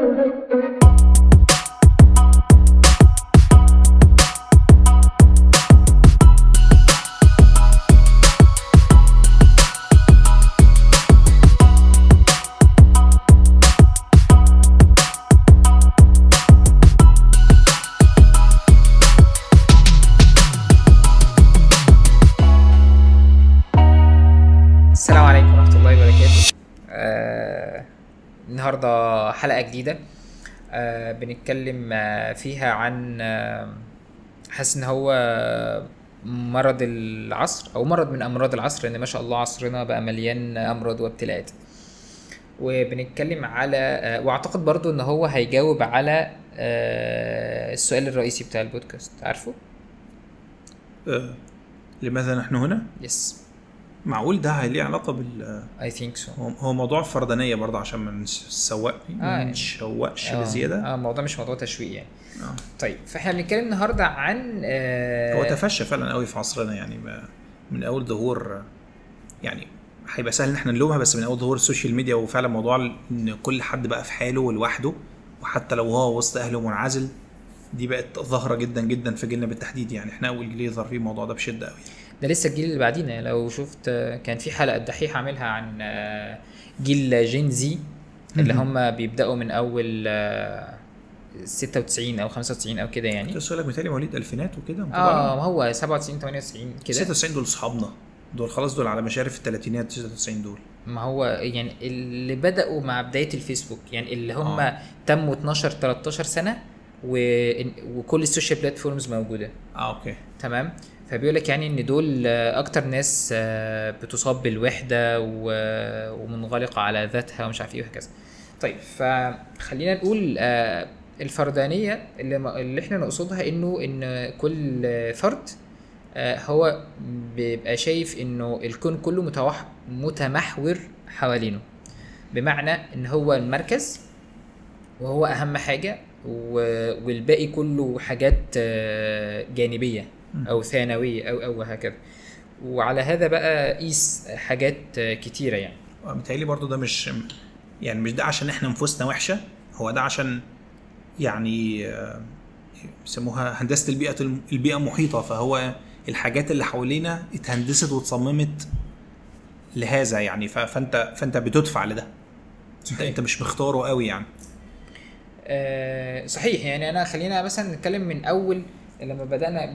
السلام عليكم ورحمة الله وبركاته. النهاردة حلقة جديدة بنتكلم فيها عن حاسس ان هو مرض العصر او مرض من امراض العصر، لان ما شاء الله عصرنا بقى مليان امراض وابتلاءات. وبنتكلم على واعتقد برضو ان هو هيجاوب على السؤال الرئيسي بتاع البودكاست، عارفه؟ لماذا نحن هنا؟ يس. معقول ده ليه علاقة بال I think so. هو موضوع الفردانية برضه عشان ما نشوقش بزيادة. الموضوع مش موضوع تشويق يعني. طيب فاحنا بنتكلم النهارده عن هو تفشى فعلا قوي في عصرنا، يعني من اول ظهور، يعني هيبقى سهل ان احنا نلومها، بس من اول ظهور السوشيال ميديا وفعلا موضوع ان كل حد بقى في حاله ولوحده، وحتى لو هو وسط اهله منعزل، دي بقت ظاهرة جدا جدا في جيلنا بالتحديد. يعني احنا اول جيل يظهر فيه الموضوع ده بشدة قوي. ده لسه الجيل اللي بعدينا. لو شفت كان في حلقة الدحيح عاملها عن جيل جين زي اللي هم بيبدأوا من أول 96 أو 95 أو كده يعني. تقول لك مثالي مواليد الفينات وكده. ما هو 97 98 كده. 96 دول صحابنا، دول خلاص دول على مشارف الثلاثينات. 96 دول ما هو يعني اللي بدأوا مع بداية الفيسبوك، يعني اللي هم تموا 12 13 سنة وكل السوشيال بلاتفورمز موجودة. اوكي تمام. فبيقول لك يعني ان دول اكتر ناس بتصاب بالوحده ومنغلقه على ذاتها ومش عارف ايه وهكذا. طيب فخلينا نقول الفردانيه اللي احنا نقصدها ان كل فرد هو بيبقى شايف انه الكون كله متمحور حوالينه، بمعنى ان هو المركز وهو اهم حاجه والباقي كله حاجات جانبيه او ثانويه او هكذا. وعلى هذا بقى قيس حاجات كتيره يعني. متهيألي برضو ده مش ده عشان احنا نفوسنا وحشه، هو ده عشان يعني يسموها هندسه البيئه المحيطه. فهو الحاجات اللي حوالينا اتهندست وتصممت لهذا يعني، فانت بتدفع لده. انت مش مختاره قوي يعني. صحيح. يعني خلينا مثلا نتكلم من اول لما بدأنا،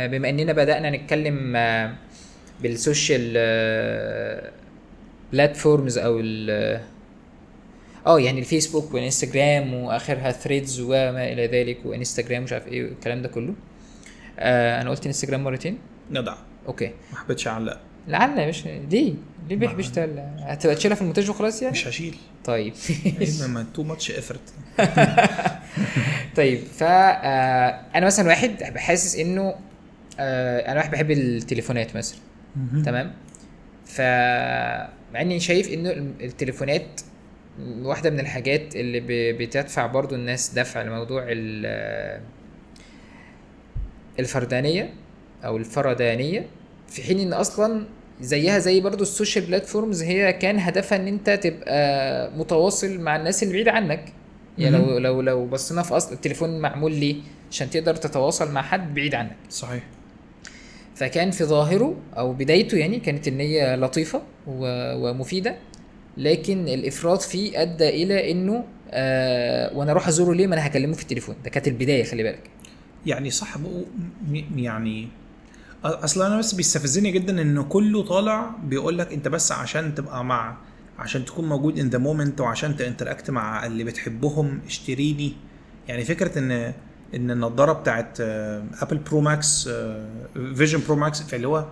بما اننا بدأنا نتكلم بالسوشيال بلاتفورمز او يعني الفيسبوك والانستجرام واخرها ثريدز وما الى ذلك، وانستجرام مش عارف ايه الكلام ده كله. انا قلت انستجرام مرتين. جدع. اوكي ما حبيتش اعلق. لعل يا باشا. ليه بيحبش تعلق؟ هتبقى تشيلها في المونتاج وخلاص يعني. مش هشيل. طيب ما تو ماتش افرت. طيب انا مثلا واحد حاسس انه انا واحد بحب التليفونات مثلا. تمام. مع اني شايف انه التليفونات واحده من الحاجات اللي بتدفع برضو الناس دفع لموضوع الفردانيه او الفردانيه، في حين ان اصلا زيها زي برضو السوشيال بلاتفورمز هي كان هدفها ان انت تبقى متواصل مع الناس اللي بعيدة عنك. يعني لو بصينا في اصل التليفون معمول ليه؟ عشان تقدر تتواصل مع حد بعيد عنك. صحيح. فكان في ظاهره او بدايته يعني كانت النية لطيفة ومفيدة، لكن الافراط فيه ادى الى انه وانا اروح ازوره ليه؟ ما انا هكلمه في التليفون. ده كانت البداية، خلي بالك يعني. صح. يعني اصلا انا بس بيستفزني جدا انه كله طالع بيقول لك انت بس عشان تبقى عشان تكون موجود ان ذا مومنت وعشان تانتراكت مع اللي بتحبهم اشتريني. يعني فكره ان النضاره بتاعت ابل برو ماكس، فيجن برو ماكس، فاللي هو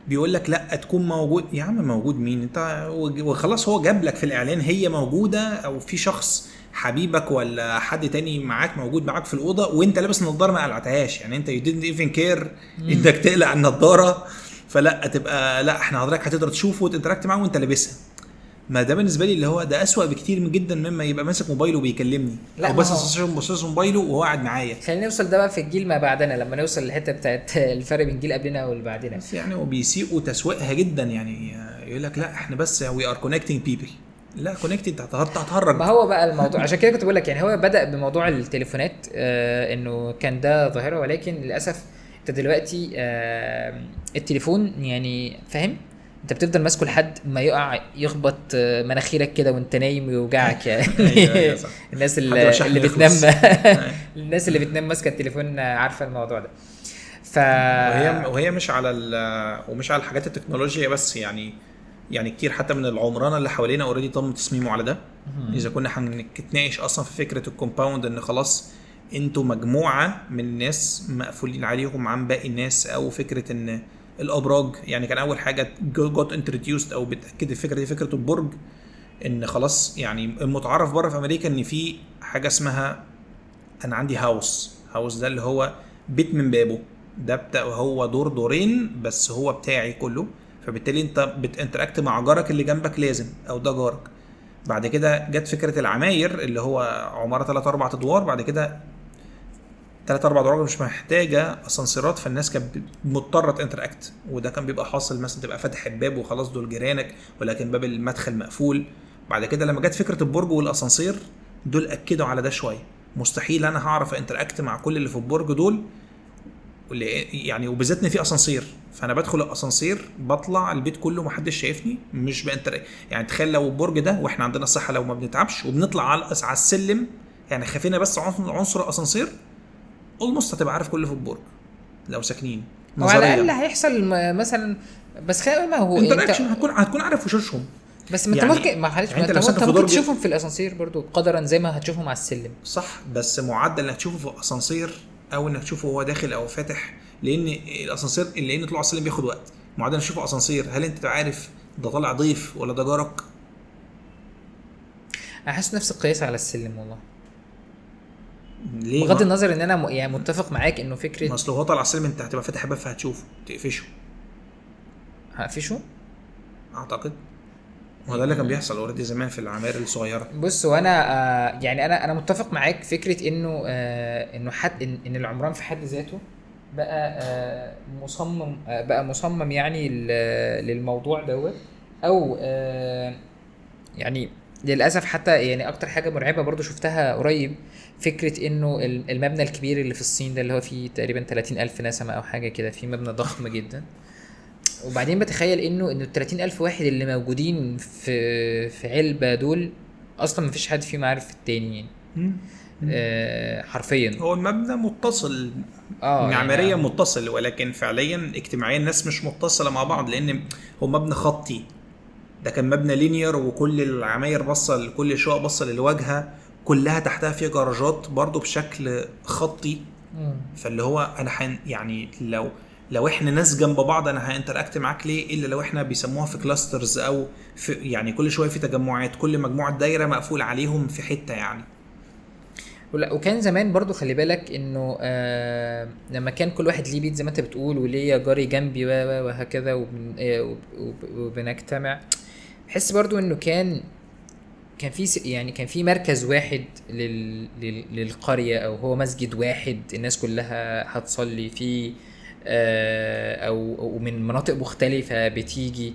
بيقول لك لا تكون موجود. يا عم موجود مين انت؟ وخلاص هو جاب لك في الاعلان هي موجوده، او في شخص حبيبك ولا حد تاني معاك موجود معاك في الأوضة وانت لابس النضارة ما قلعتهاش. يعني انت you didn't even care انك تقلع النضارة، فلا تبقى لا احنا حضرتك هتقدر تشوفه وتنتراكت معاه وانت لابسها. ما ده بالنسبة لي اللي هو ده أسوأ بكتير من جدا مما يبقى ماسك موبايله وبيكلمني، او بس موبايله وهو قاعد معايا. خلينا نوصل ده بقى في الجيل ما بعدنا، لما نوصل للحته بتاعت الفرق بين الجيل قبلنا واللي بعدنا. يعني وبيسيئوا تسويقها جدا. يعني يقول لك لا احنا بس we are connecting people. لا كونكت انت هتهرج. ما هو بقى الموضوع عشان كده كنت بقول لك يعني هو بدأ بموضوع التليفونات انه كان ده ظاهرة، ولكن للاسف انت دلوقتي التليفون يعني فاهم انت بتفضل ماسكه لحد ما يقع يخبط مناخيرك كده وانت نايم ويوجعك يعني. ايوه صح. الناس حد لو شحن اللي بتنام يخلص. أيوة. الناس اللي بتنام ماسكه التليفون عارفه الموضوع ده. ف وهي مش على ومش على الحاجات التكنولوجيا بس، يعني كتير حتى من العمران اللي حوالينا اوريدي تم تصميمه على ده. اذا كنا هنتناقش اصلا في فكره الكومباوند ان خلاص انتوا مجموعه من الناس مقفولين عليهم عن باقي الناس، او فكره ان الابراج يعني كان اول حاجه جوت انتروديوست او بتاكد الفكره دي فكره البرج، ان خلاص يعني المتعارف بره في امريكا ان في حاجه اسمها انا عندي هاوس ده اللي هو بيت من بابه، ده بتاع هو دورين بس هو بتاعي كله، فبالتالي انت بتنتراكت مع جارك اللي جنبك لازم، او ده جارك. بعد كده جت فكره العماير اللي هو عماره 3 4 ادوار، بعد كده 3 4 ادوار مش محتاجه اسانسيرات، فالناس كانت مضطره تنتراكت، وده كان بيبقى حاصل مثلا تبقى فاتح الباب وخلاص دول جيرانك، ولكن باب المدخل مقفول. بعد كده لما جت فكره البرج والاسانسير دول اكدوا على ده شويه، مستحيل انا هعرف انتراكت مع كل اللي في البرج دول، يعني وبالذات ان في اسانسير، فانا بدخل الاسانسير بطلع البيت كله محدش شايفني، مش يعني تخيل لو البرج ده واحنا عندنا الصحه لو ما بنتعبش وبنطلع على السلم، يعني خفينا بس عنصر الاسانسير اولموست هتبقى عارف كل اللي في البرج لو ساكنين وعلى الاقل هيحصل مثلا، بس خلي ما هو انتراكشن هتكون عارف وشوشهم. بس ما انت يعني ممكن معلش يعني انت ممكن تشوفهم في الاسانسير برضو قدرا زي ما هتشوفهم على السلم، صح، بس معدل انك تشوفه في الاسانسير او انك تشوفه وهو داخل او فاتح، لان الاسانسير لان طلوع السلم بياخد وقت، معدل انك تشوفه اسانسير هل انت عارف ده طالع ضيف ولا ده جارك؟ احس نفس القياس على السلم والله، ليه؟ بغض النظر ان انا يعني متفق معاك انه فكره اصل هو طالع على السلم انت هتبقى فاتح باب فهتشوفه تقفشه. هقفشه اعتقد هو ده اللي كان بيحصل اوريدي زمان في العماير الصغيره. بص وانا يعني انا متفق معاك فكره انه انه حد ان العمران في حد ذاته بقى مصمم بقى مصمم يعني للموضوع دوت، او يعني للاسف حتى يعني اكتر حاجه مرعبه برضو شفتها قريب فكره انه المبنى الكبير اللي في الصين ده اللي هو فيه تقريبا 30,000 نسمه او حاجه كده، في مبنى ضخم جدا، وبعدين بتخيل انه 30,000 واحد اللي موجودين في علبه دول اصلا مفيش حد فيهم عارف التاني يعني. حرفيا هو المبنى متصل معماريا يعني متصل، ولكن فعليا اجتماعيا الناس مش متصله مع بعض، لان هو مبنى خطي، ده كان مبنى لينير وكل العماير بصه لكل شقق بصه للواجهه كلها، تحتها فيها جراجات برضو بشكل خطي. فاللي هو انا يعني لو احنا ناس جنب بعض انا هانتراكت معاك ليه الا لو احنا بيسموها في كلاسترز او في يعني كل شويه في تجمعات، كل مجموعه دايره مقفول عليهم في حته يعني. وكان زمان برضو خلي بالك انه لما كان كل واحد ليه بيت زي ما انت بتقول وليه جاري جنبي وهكذا وبنجتمع، حس برضو انه كان في يعني كان في مركز واحد للقرية، او هو مسجد واحد الناس كلها هتصلي فيه، او من مناطق مختلفة بتيجي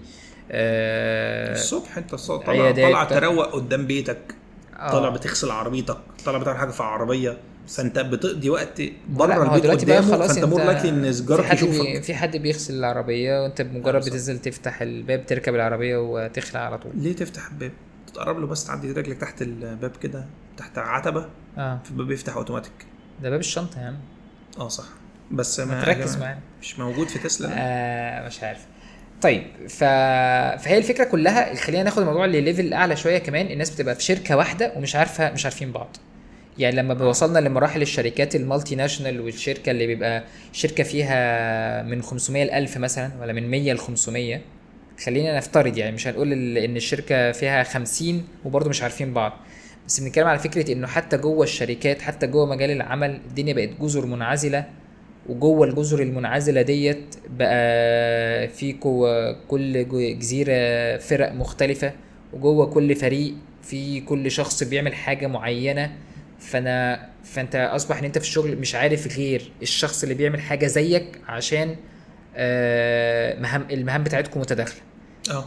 الصبح انت طالع تروق قدام بيتك، طالع بتغسل عربيتك، طالع بتعمل حاجه في العربيه، فانت بتقضي وقت بره البيت قدامه، فانت مور لايكلي ان جارك يشوفك. في حد بيغسل العربيه وانت بمجرد بتنزل تفتح الباب تركب العربيه وتخلع على طول. ليه تفتح الباب؟ تقرب له بس تعدي رجلك تحت الباب كده، تحت عتبه في الباب يفتح اوتوماتيك. ده باب الشنطه يا عم. صح، بس ما تركز معايا، مش موجود في تسلا. مش عارف. طيب فهي الفكره كلها، خلينا ناخد الموضوع لليفل اعلى شويه كمان. الناس بتبقى في شركه واحده ومش عارفين بعض، يعني لما بوصلنا لمراحل الشركات المالتي ناشونال، والشركه اللي بيبقى شركه فيها من 500 ل1000 مثلا، ولا من 100 ل500، خلينا نفترض يعني مش هنقول ان الشركه فيها 50 وبرضه مش عارفين بعض، بس بنتكلم على فكره انه حتى جوه الشركات، حتى جوه مجال العمل، الدنيا بقت جزر منعزله، وجوه الجزر المنعزله ديت بقى في كل جزيره فرق مختلفه، وجوه كل فريق في كل شخص بيعمل حاجه معينه. فانت اصبح ان انت في الشغل مش عارف غير الشخص اللي بيعمل حاجه زيك، عشان المهام بتاعتكم متداخله.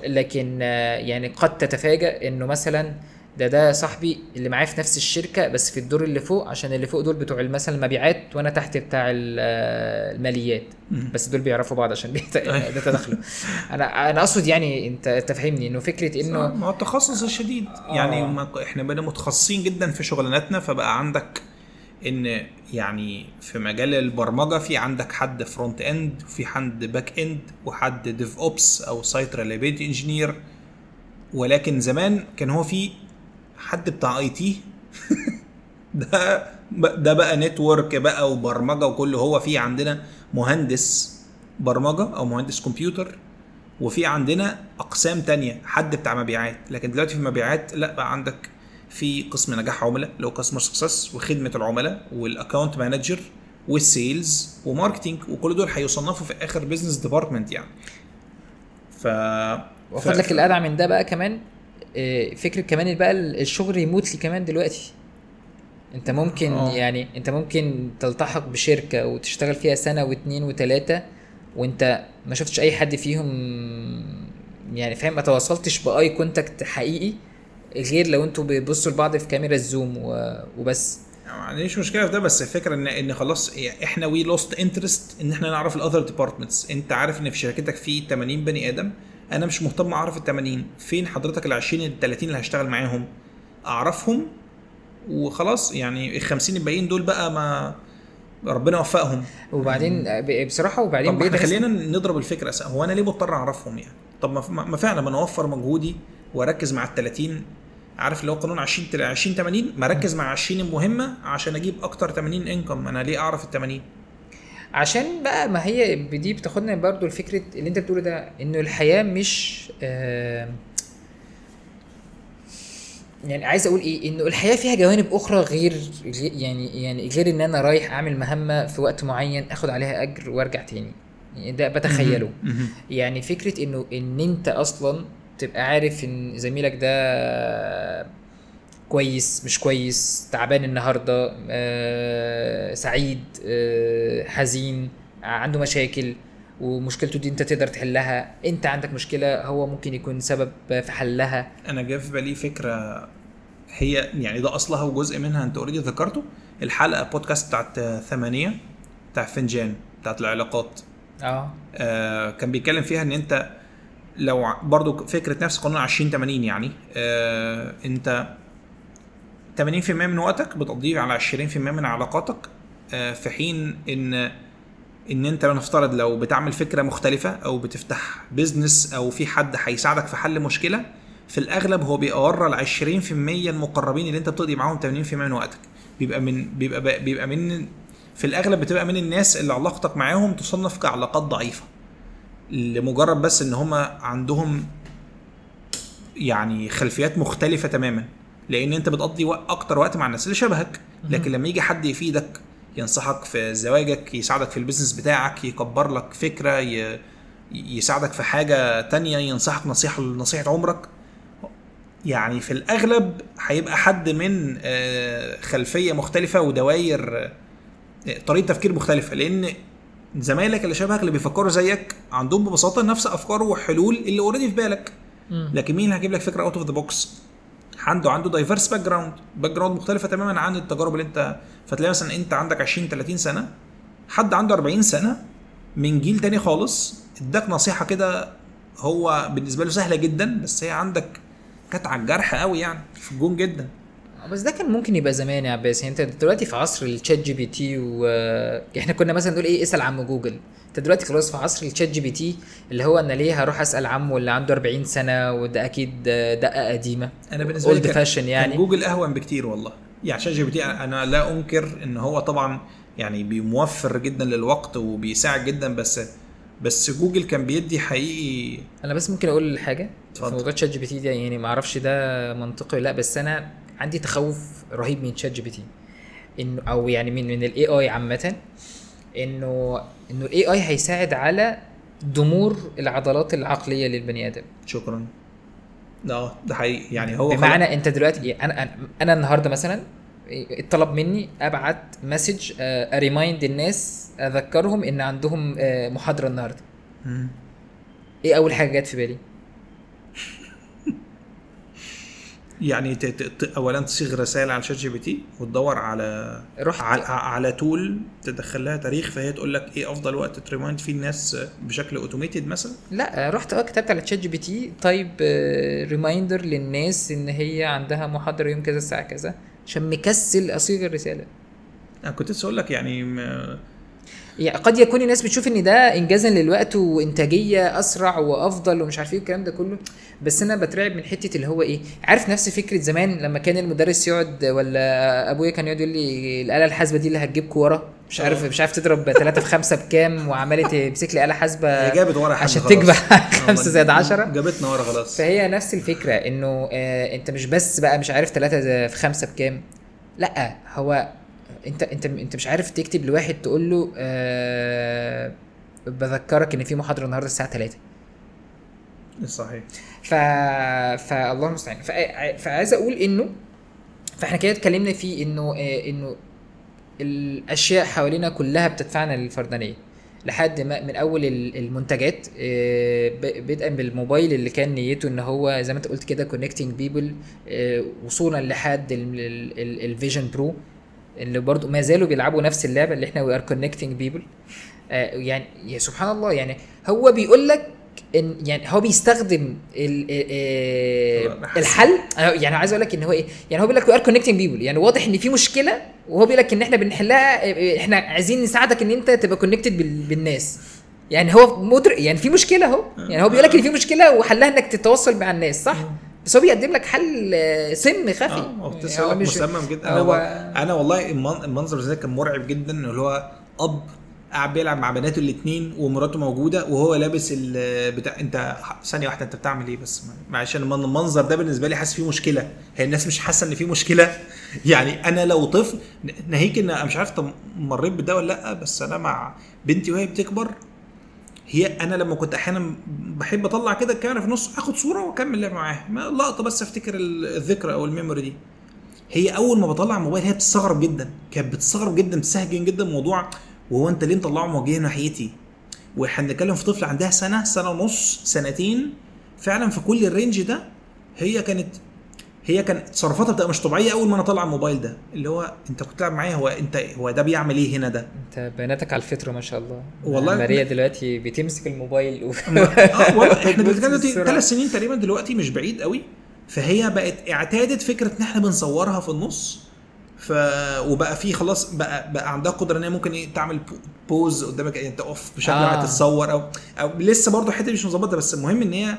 لكن يعني قد تتفاجأ انه مثلا ده صاحبي اللي معايا في نفس الشركه بس في الدور اللي فوق، عشان اللي فوق دول بتوع مثلا المبيعات وانا تحت بتاع الماليات، بس دول بيعرفوا بعض عشان بيتدخلوا. انا اقصد يعني انت فاهمني انه فكره انه ما هو التخصص الشديد يعني احنا بقينا متخصصين جدا في شغلاناتنا، فبقى عندك ان يعني في مجال البرمجه في عندك حد فرونت اند وفي حد باك اند وحد ديف اوبس او سايت ريلابيلتي انجينير، ولكن زمان كان هو في حد بتاع اي تي ده بقى نتورك بقى وبرمجه وكله. هو في عندنا مهندس برمجه او مهندس كمبيوتر، وفي عندنا اقسام تانية حد بتاع مبيعات. لكن دلوقتي في المبيعات لا، بقى عندك في قسم نجاح عملاء اللي هو كاستمر سكسس وخدمه العملاء والاكونت مانجر والسيلز وماركتنج، وكل دول هيصنفوا في اخر بزنس ديبارتمنت يعني. واخد لك الادعى من ده بقى كمان فكره كمان بقى الشغل ريموتلي كمان دلوقتي. انت ممكن يعني انت ممكن تلتحق بشركه وتشتغل فيها سنه واثنين وثلاثه وانت ما شفتش اي حد فيهم، يعني فاهم، ما تواصلتش باي كونتاكت حقيقي غير لو انتوا بتبصوا لبعض في كاميرا الزوم وبس. ما عنديش مشكله في ده، بس الفكره ان خلاص احنا وي لوست انترست ان احنا نعرف الاذر ديبارتمنتس. انت عارف ان في شركتك في 80 بني ادم، انا مش مهتم اعرف ال80. فين حضرتك ال20 ال30 اللي هشتغل معاهم اعرفهم وخلاص. يعني ال50 الباقيين دول بقى ما ربنا وفقهم. وبعدين بصراحه وبعدين طب خلينا نضرب الفكره، هو انا ليه مضطر اعرفهم يعني؟ طب ما فعلا ما اوفر مجهودي واركز مع ال30. عارف اللي هو قانون 20 80، ما ركز مع 20 المهمه عشان اجيب اكتر 80 انكم. انا ليه اعرف ال80؟ عشان بقى ما هي دي بتاخدنا برضو الفكره اللي انت بتقوله ده، انه الحياه مش يعني عايز اقول ايه، انه الحياه فيها جوانب اخرى غير يعني غير ان انا رايح اعمل مهمه في وقت معين اخد عليها اجر وارجع تاني. يعني ده بتخيله. يعني فكره انه ان انت اصلا تبقى عارف ان زميلك ده كويس مش كويس، تعبان النهارده، سعيد، حزين، عنده مشاكل، ومشكلته دي انت تقدر تحلها. انت عندك مشكله هو ممكن يكون سبب في حلها. انا جاي في بالي فكره، هي يعني ده اصلها وجزء منها انت اوريدي ذكرته. الحلقه بودكاست بتاعت 8 بتاع فنجان بتاعت العلاقات. كان بيتكلم فيها ان انت لو برضو فكره نفس قانون 20 80 يعني انت 80% من وقتك بتقضيه على 20% من علاقاتك، في حين ان انت نفترض لو بتعمل فكره مختلفه او بتفتح بيزنس او في حد هيساعدك في حل مشكله، في الاغلب هو بيقرر ال 20% المقربين اللي انت بتقضي معاهم 80% من وقتك. بيبقى من في الاغلب بتبقى من الناس اللي علاقتك معاهم تصنف كعلاقات ضعيفه، لمجرد بس ان هم عندهم يعني خلفيات مختلفه تماما، لان انت بتقضي اكتر وقت مع الناس اللي شبهك. لكن لما يجي حد يفيدك، ينصحك في زواجك، يساعدك في البيزنس بتاعك، يكبر لك فكره، يساعدك في حاجه تانية، ينصحك نصيحه عمرك، يعني في الاغلب هيبقى حد من خلفيه مختلفه ودواير طريقه تفكير مختلفه. لان زمايلك اللي شبهك اللي بيفكروا زيك عندهم ببساطه نفس افكار وحلول اللي اوريدي في بالك. لكن مين اللي هيجيب لك فكره اوت اوف ذا بوكس؟ عنده دايفرس باك جراوند مختلفه تماما عن التجارب اللي انت. فتلاقي مثلا انت عندك 20 30 سنه، حد عنده 40 سنه من جيل تاني خالص اداك نصيحه كده هو بالنسبه له سهله جدا، بس هي عندك كانت على الجرح قوي يعني في الجون جدا. بس ده كان ممكن يبقى زمان يا عباس. انت دلوقتي في عصر الشات جي بي تي، واحنا كنا مثلا نقول ايه، اسال عم جوجل. انت دلوقتي خلاص في عصر الشات جي بي تي، اللي هو انا ليه هروح اسال عمه اللي عنده 40 سنه وده اكيد دقه قديمه. انا بالنسبه لي يعني كان جوجل اهون بكتير والله. يعني شات جي بي تي انا لا انكر ان هو طبعا يعني بيموفر جدا للوقت وبيساعد جدا، بس جوجل كان بيدي حقيقي. انا بس ممكن اقول حاجه في موضوع شات جي بي تي ده، يعني ما اعرفش ده منطقي لا، بس انا عندي تخوف رهيب من شات جي بي تي، انه او يعني من الاي اي عامه، انه الاي اي هيساعد على ضمور العضلات العقليه للبني ادم. شكرا. ده حقيقي يعني. هو بمعنى انت دلوقتي انا النهارده مثلا اتطلب مني ابعت مسج اريمايند الناس، اذكرهم ان عندهم محاضره النهارده. ايه اول حاجه جت في بالي؟ يعني اولا تصيغ رسائل على شات جي بي تي وتدور على على تول تدخل لها تاريخ فهي تقول لك ايه افضل وقت تريمايند فيه الناس بشكل اوتوميتد مثلا. لا رحت كتبت على شات جي بي تي طيب ريمايندر للناس ان هي عندها محاضره يوم كذا الساعه كذا عشان مكسل اصيغ الرساله. انا كنت لسه اقول لك يعني يعني قد يكون الناس بتشوف ان ده انجازا للوقت وانتاجيه اسرع وافضل ومش عارف ايه الكلام ده كله، بس انا بترعب من حته اللي هو ايه، عارف نفس فكره زمان لما كان المدرس يقعد ولا ابويا كان يقعد يقول لي الاله الحاسبه دي اللي هتجيبك ورا مش عارف تضرب 3 في 5 بكام وعماله تمسك لي آلة حاسبه جابت ورا عشان تجمع 5 زائد 10 جابتنا ورا خلاص. فهي نفس الفكره انه انت مش بس بقى مش عارف 3 في 5 بكام، لا هو انت مش عارف تكتب لواحد تقول له بذكرك ان في محاضره النهارده الساعه 3. صحيح. فالله المستعان. فعايز اقول انه فاحنا كده اتكلمنا في انه الاشياء حوالينا كلها بتدفعنا للفردانيه لحد ما من اول المنتجات بدءا بالموبايل اللي كان نيته ان هو زي ما انت قلت كده كونكتنج بيبل وصولا لحد الفيجن برو اللي برضو ما زالوا بيلعبوا نفس اللعبه اللي احنا we are connecting people. يعني يا سبحان الله يعني هو بيقول لك ان يعني هو بيستخدم الحل. يعني عايز اقول لك ان هو ايه، يعني هو بيقول لك we are connecting people يعني واضح ان في مشكله وهو بيقول لك ان احنا بنحلها، احنا عايزين نساعدك ان انت تبقى connected بالناس. يعني هو يعني في مشكله اهو، يعني هو بيقول لك ان في مشكله وحلها انك تتواصل مع الناس صح، بس هو بيقدم لك حل سم خفي. هو مسمم جدا. انا والله المنظر زي كان مرعب جدا اللي هو اب قاعد بيلعب مع بناته الاثنين ومراته موجوده وهو لابس بتاع. انت ثانيه واحده انت بتعمل ايه بس معلش المنظر ده بالنسبه لي حاسس فيه مشكله. هي الناس مش حاسه ان فيه مشكله يعني انا لو طفل ناهيك ان مش عارف مريت بده ولا لا، بس انا مع بنتي وهي بتكبر هي انا لما كنت احيانا بحب اطلع كده الكاميرا في النص اخد صوره واكمل لعب معاها لقطه بس افتكر الذكرى او الميموري دي. هي اول ما بطلع الموبايل هي بتستغرب جدا، كانت بتستغرب جدا بتستهجن جدا الموضوع وهو انت ليه مطلعه موجه ناحيتي واحنا بنتكلم في طفل عندها سنه ونص سنتين فعلا في كل الرينج ده. هي كانت تصرفاتها بتبقى مش طبيعيه اول ما انا اطلع الموبايل ده اللي هو انت كنت بتلعب معايا هو ده بيعمل ايه هنا ده. انت بياناتك على الفطره ما شاء الله والله. ماريا دلوقتي بتمسك الموبايل والله احنا بنتكلم 3 سنين تقريبا دلوقتي مش بعيد قوي، فهي بقت اعتادت فكره ان احنا بنصورها في النص وبقى في خلاص بقى عندها قدره ان هي ممكن ايه تعمل بوز قدامك يعني تقف بشكل معين تتصور او لسه برضو حته مش مظبطه، بس المهم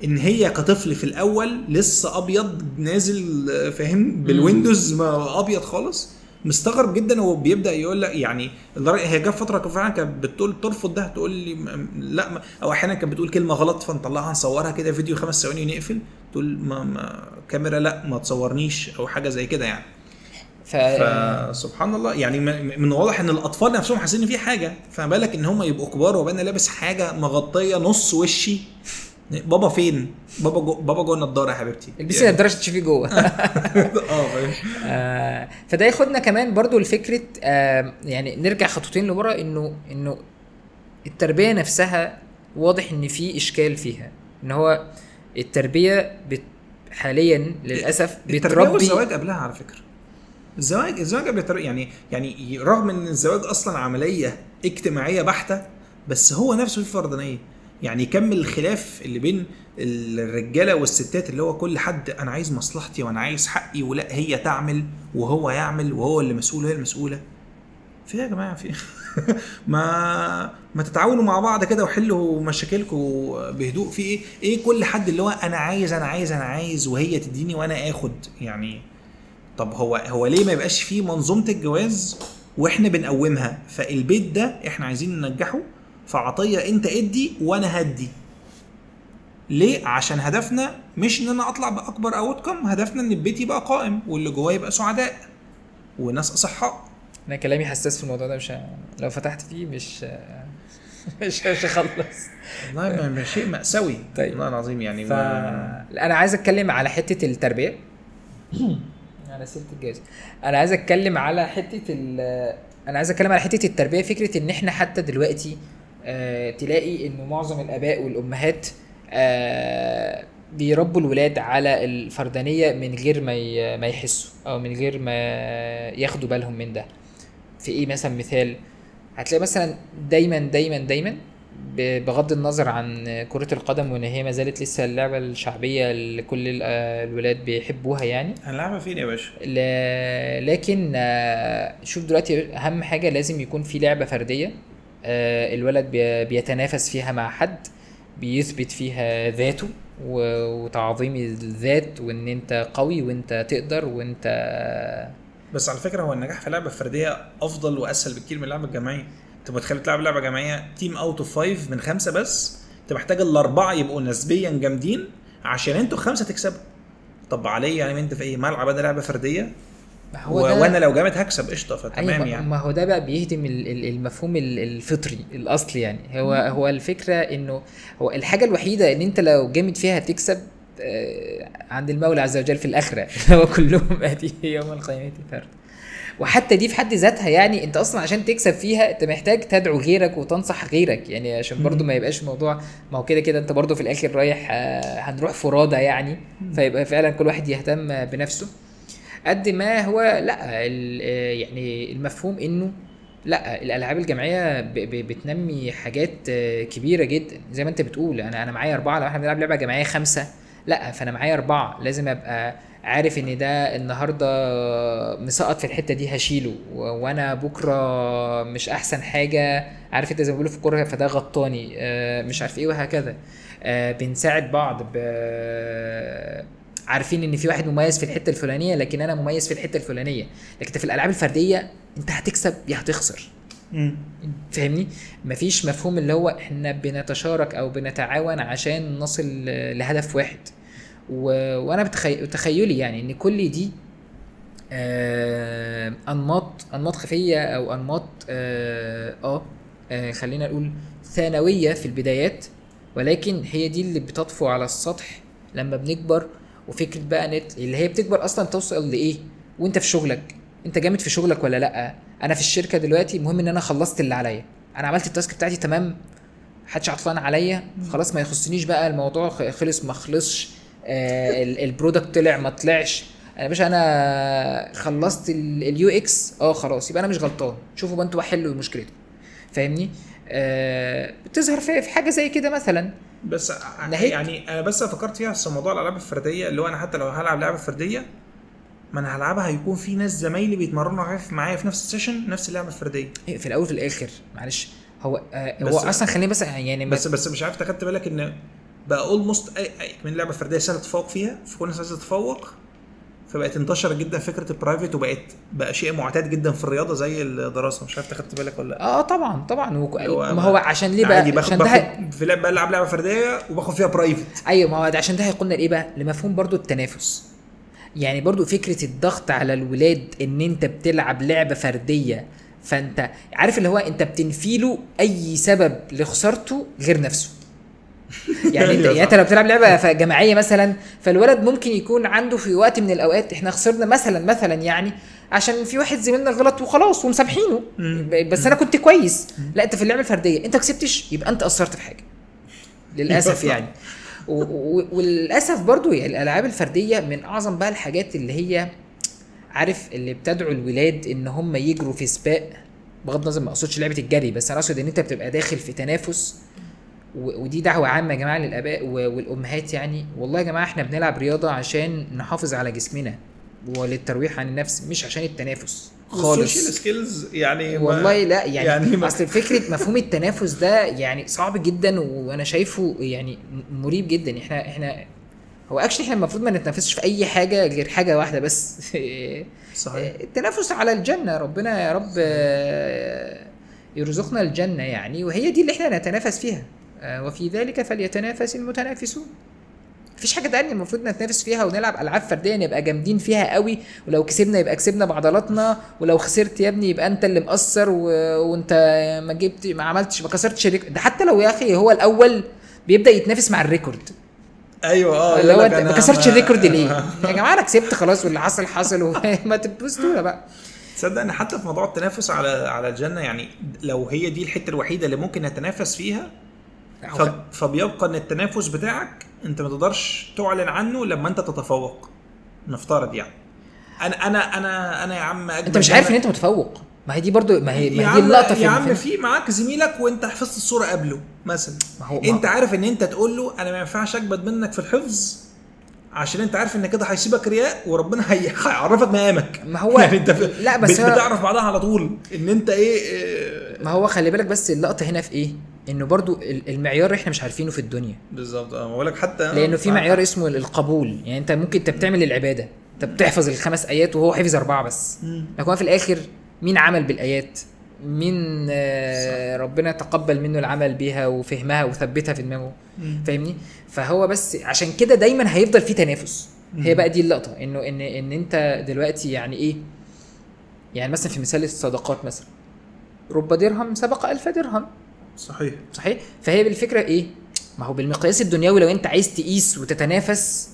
ان هي كطفل في الاول لسه ابيض نازل فاهم بالويندوز ما ابيض خالص مستغرب جدا وبيبدا يقول لك يعني هي جت فتره فعلا كانت بتقول ترفض ده تقول لي لا او احيانا كانت بتقول كلمه غلط فنطلعها نصورها كده فيديو 5 ثواني ونقفل تقول ما كاميرا لا ما تصورنيش او حاجه زي كده يعني. فسبحان الله يعني من واضح ان الاطفال نفسهم حاسين ان في حاجه، فما بالك ان هم يبقوا كبار وبانا لابس حاجه مغطيه نص وشي. بابا فين؟ بابا جوه النضاره يا حبيبتي البسي النضاره تشوفي جوه. فده ياخدنا كمان برضو لفكره يعني نرجع خطوتين لورا انه التربيه نفسها واضح ان في اشكال فيها، ان هو التربيه حاليا للاسف بتربي والزواج قبلها على فكره. الزواج قبل يعني رغم ان الزواج اصلا عمليه اجتماعيه بحته بس هو نفسه فيه فردانيه. يعني يكمل الخلاف اللي بين الرجاله والستات اللي هو كل حد انا عايز مصلحتي وانا عايز حقي ولا هي تعمل وهو يعمل وهو اللي مسؤول وهي المسؤوله. في يا جماعه في ما تتعاونوا مع بعض كده وحلوا مشاكلكم بهدوء. في ايه كل حد اللي هو انا عايز وهي تديني وانا اخد يعني. طب هو ليه ما يبقاش فيه منظومه الجواز واحنا بنقومها؟ فالبيت ده احنا عايزين ننجحه فعطيه انت ادي وانا هدي. ليه؟ عشان هدفنا مش ان انا اطلع باكبر اوتكم، هدفنا ان البيت يبقى قائم واللي جواه يبقى سعداء وناس اصحاء. انا كلامي حساس في الموضوع ده، مش لو فتحت فيه مش هخلص والله. ما شيء مأساوي. طيب. والله العظيم يعني انا عايز اتكلم على حته التربيه على سيره الجواز. انا عايز اتكلم على حته التربيه. فكره ان احنا حتى دلوقتي تلاقي انه معظم الاباء والامهات بيربوا الولاد على الفردانيه من غير ما يحسوا او من غير ما ياخدوا بالهم من ده. في ايه مثلا؟ مثال هتلاقي مثلا دايما بغض النظر عن كرة القدم وان هي ما زالت لسه اللعبة الشعبية اللي كل الولاد بيحبوها يعني، هنلعبها فين يا باشا؟ لكن شوف دلوقتي اهم حاجة لازم يكون في لعبة فردية الولد بيتنافس فيها مع حد، بيثبت فيها ذاته وتعظيم الذات، وان انت قوي وانت تقدر وانت. بس على فكره هو النجاح في اللعبه الفرديه افضل واسهل بكتير من اللعبه الجماعيه. انت متخيل تلعب لعبه جماعيه تيم اوت اوف 5 من 5 بس، انت محتاج الاربعه يبقوا نسبيا جامدين عشان انتوا 5 تكسبوا. طب علي يعني انت في ايه ملعب ده لعبه فرديه وانا لو جامد هكسب قشطه فتمام. أيوة يعني ما هو ده بقى بيهدم المفهوم الفطري الاصلي يعني. هو الفكره انه هو الحاجه الوحيده ان انت لو جامد فيها هتكسب عند المولى عز وجل في الاخره. هو كلهم اتي يوم القيامه فرد. وحتى دي في حد ذاتها يعني انت اصلا عشان تكسب فيها انت محتاج تدعو غيرك وتنصح غيرك يعني، عشان برضو ما يبقاش موضوع ما هو كده انت برضو في الاخر رايح هنروح فرادة يعني، فيبقى فعلا كل واحد يهتم بنفسه قد ما هو لا يعني المفهوم انه لا الالعاب الجماعيه بتنمي حاجات كبيره جدا زي ما انت بتقول. انا معايا 4، لو احنا بنلعب لعبه جماعيه 5 لا فانا معايا 4 لازم ابقى عارف ان ده النهارده مسقط في الحته دي هشيله، وانا بكره مش احسن حاجه عارف انت زي ما بيقولوا في الكوره فده غطاني مش عارف ايه وهكذا. بنساعد بعض عارفين ان في واحد مميز في الحته الفلانيه لكن انا مميز في الحته الفلانيه. لكن في الالعاب الفرديه انت هتكسب يا هتخسر. فاهمني؟ مفيش مفهوم اللي هو احنا بنتشارك او بنتعاون عشان نصل لهدف واحد. وانا بتخيلي يعني ان كل دي انماط خفيه او انماط خلينا نقول ثانويه في البدايات، ولكن هي دي اللي بتطفو على السطح لما بنكبر. وفكره بقى اللي هي بتكبر اصلا توصل لايه وانت في شغلك. انت جامد في شغلك ولا لا؟ انا في الشركه دلوقتي المهم ان انا خلصت اللي عليا، انا عملت التاسك بتاعتي تمام، محدش عطلان عليا، خلاص ما يخصنيش بقى الموضوع خلص ما خلصش البرودكت طلع ما طلعش، انا باشا انا خلصت اليو اكس خلاص يبقى انا مش غلطان، شوفوا بقى انتوا حلوا مشكلتكم. فاهمني؟ بتظهر في حاجه زي كده مثلا. بس يعني انا بس فكرت فيها في موضوع الالعاب الفرديه اللي هو انا حتى لو هلعب لعبه فرديه ما انا هلعبها هيكون في ناس زمايلي بيتمرنوا معايا في نفس السيشن نفس اللعبه الفرديه. في الاول في الاخر معلش هو اصلا خليني بس يعني بس مش عارف تاخدت بالك ان بقى اولموست اي من لعبه فرديه سهل تتفوق فيها، في كل الناس عايزه تتفوق، فبقت انتشرت جدا فكره البرايفت بقى شيء معتاد جدا في الرياضه زي الدراسه. مش عارف تاخدت بالك ولا لا؟ طبعا ما هو عشان ليه بقى عشان ده في لعبه فرديه وباخد فيها برايفت. ايوه ما هو عشان ده هيقولنا لايه بقى لمفهوم برضو التنافس يعني. برضو فكره الضغط على الولاد ان انت بتلعب لعبه فرديه فانت عارف اللي هو انت بتنفيله اي سبب لخسارته غير نفسه. يعني انت لو بتلعب لعبه جماعيه مثلا فالولد ممكن يكون عنده في وقت من الاوقات احنا خسرنا مثلا يعني عشان في واحد زميلنا غلط وخلاص ومسامحينه بس انا كنت كويس. لا انت في اللعبه الفرديه انت كسبتش يبقى انت قصرت في حاجه للاسف يعني. وللاسف برضو يعني الالعاب الفرديه من اعظم بقى الحاجات اللي هي عارف اللي بتدعو الولاد ان هم يجروا في سباق. بغض النظر ما اقصدش لعبه الجري بس انا اقصد ان انت بتبقى داخل في تنافس. ودي دعوه عامه يا جماعه للاباء والامهات يعني. والله يا جماعه احنا بنلعب رياضه عشان نحافظ على جسمنا وللترويح عن النفس مش عشان التنافس خالص. السوشيال سكيلز يعني والله لا يعني اصل فكره مفهوم التنافس ده يعني صعب جدا وانا شايفه يعني مريب جدا. احنا هو اكشلي احنا المفروض ما نتنافسش في اي حاجه غير حاجه واحده بس. صحيح. التنافس على الجنه. ربنا يا رب يرزقنا الجنه يعني، وهي دي اللي احنا نتنافس فيها. وفي ذلك فليتنافس المتنافسون. مفيش حاجه تانية المفروض نتنافس فيها ونلعب العاب فرديه نبقى جامدين فيها قوي، ولو كسبنا يبقى كسبنا بعضلاتنا، ولو خسرت يا ابني يبقى انت اللي مقصر وانت ما عملتش ما كسرتش ده. حتى لو يا اخي هو الاول بيبدا يتنافس مع الريكورد. ايوه لو انت ما كسرتش الريكورد ليه يا جماعه؟ انا كسبت خلاص واللي حصل وما تبوستونا بقى. تصدق ان حتى في موضوع التنافس على الجنه يعني لو هي دي الحته الوحيده اللي ممكن نتنافس فيها فبيبقى ان التنافس بتاعك انت ما تقدرش تعلن عنه لما انت تتفوق. نفترض يعني انا يا عم انت مش عارف ان انت متفوق. ما هي دي برضو ما هي دي اللقطه يا عم في معاك زميلك وانت حفظت الصوره قبله مثلا، انت عارف ان انت تقول له انا ما ينفعش اكبد منك في الحفظ عشان انت عارف ان كده هيسيبك رياء وربنا هيعرفك مقامك. ما هو يعني انت لا بس بتعرف بعدها على طول ان انت ايه. ما هو خلي بالك بس اللقطه هنا في ايه، انه برضو المعيار احنا مش عارفين في الدنيا بالظبط. بقول لك حتى لانه في معيار اسمه القبول. يعني انت ممكن انت بتعمل العباده، انت بتحفظ الخمس ايات وهو حفظ 4 بس، لكن في الاخر مين عمل بالايات؟ مين ربنا تقبل منه العمل بيها وفهمها وثبتها في دماغه؟ فاهمني؟ فهو بس عشان كده دايما هيفضل في تنافس. هي بقى دي اللقطه، انه ان انت دلوقتي يعني ايه، يعني مثلا في مثال الصدقات مثلا، رب درهم سبق 1000 درهم. صحيح. فهي بالفكره ايه، ما هو بالمقياس الدنيوي لو انت عايز تقيس وتتنافس